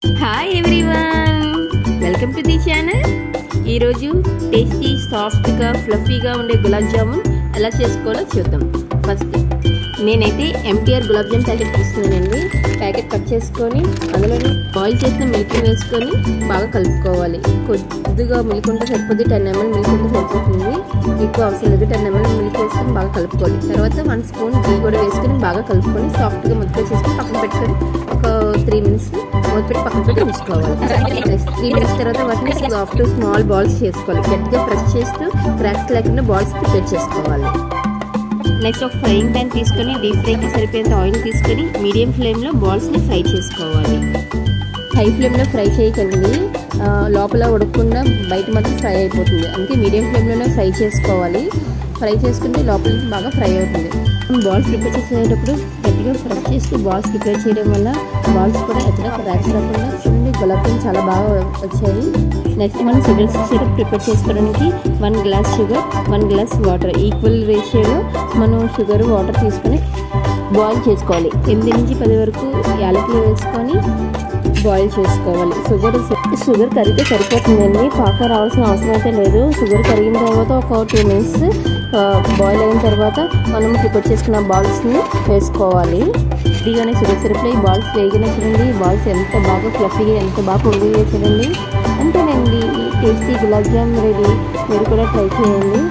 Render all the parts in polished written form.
Hi everyone, welcome to the channel. ఈరోజు tasty సాఫ్ట్గా ఫ్లఫీగా ఉండే గులాబ్ జామున్ ఎలా చేసుకోవాలో చూద్దాం. ఫస్ట్ నేనైతే ఎంటీఆర్ గులాబ్ జామున్ ప్యాకెట్ తీసుకున్నానండి. ప్యాకెట్ కట్ చేసుకొని అందులో బాయిల్ చేసిన మిల్క్ వేసుకొని బాగా కలుపుకోవాలి. కొద్దిగా మిల్క్ ఉంటే సరిపోద్ది, 10 ml మిల్క్ ఉంటే సరిపోతుంది, ఎక్కువ అవసరం లేదు. 10 ml మిల్క్ వేసుకొని బాగా కలుపుకోవాలి. తర్వాత 1 స్పూన్ ఘీ కూడా వేసుకొని బాగా కలుపుకొని సాఫ్ట్గా ముద్దగా చేసుకొని పక్కన పెట్టుకొని ఒక 3 minutes మూత పెట్టి పక్కన పెట్టి ఉంచుకోవాలి. 3 minutes తర్వాత వాటిని సాఫ్ట్ స్మాల్ బాల్స్ చేసుకోవాలి. గట్టిగా ప్రెస్ చేస్తూ క్రాక్స్ లేకుండా బాల్స్ ప్రిపేర్ చేసుకోవాలి. నెక్స్ట్ ఒక ఫ్రైయింగ్ ప్యాన్ తీసుకొని డీప్ ఫ్రైకి సరిపోయేంత ఆయిల్ తీసుకొని మీడియం ఫ్లేమ్లో బాల్స్ని ఫ్రై చేసుకోవాలి. హై ఫ్లేమ్లో ఫ్రై చేయకండి, లోపల ఉడకకుండా బయట మాత్రం ఫ్రై అయిపోతుంది. అందుకే మీడియం ఫ్లేమ్లోనే ఫ్రై చేసుకోవాలి. ఫ్రై చేసుకుంటే లోపల బాగా ఫ్రై అవుతుంది. బాల్స్ ప్రిపేర్ చేసేటప్పుడు గట్టిగా ప్రెస్ చేస్తూ బాల్స్ ప్రిపేర్ చేయడం వల్ల బాల్స్ కూడా ఎక్కడ క్రాక్స్ రాకుండా చూడండి, గులాబ్ జామున్ చాలా బాగా వచ్చాయి. నెక్స్ట్ మనం షుగర్ సిరప్ ప్రిపేర్ చేసుకోవడానికి 1 glass sugar, 1 glass water equal రేషియోలో మనం షుగర్ వాటర్ తీసుకొని బాయిల్ చేసుకోవాలి. 8 నుంచి 10 వరకు యాలకులు వేసుకొని బాయిల్ చేసుకోవాలి. షుగర్ కరిగితే సరిపోతుందండి, పాకం రావాల్సిన అవసరం అయితే లేదు. షుగర్ కరిగిన తర్వాత ఒక 2 minutes బాయిల్ అయిన తర్వాత మనం ప్రిపేర్ చేసుకున్న బాల్స్ని వేసుకోవాలి. ఇదిగానే షుగర్ సిరప్లో ఈ బాల్స్ వేగిన చూడండి, బాల్స్ ఎంత బాగా ఫ్లఫీగా ఎంత బాగా పొంగిగా చూడండి. అంతేనండి, టేస్టీ గులాబ్ జామ్ రెడీ. మీరు కూడా ట్రై చేయండి.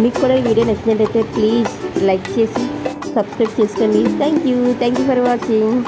మీకు కూడా ఈ వీడియో నచ్చినట్టయితే ప్లీజ్ లైక్ చేసి సబ్స్క్రైబ్ చేసుకోండి. Thank you for watching.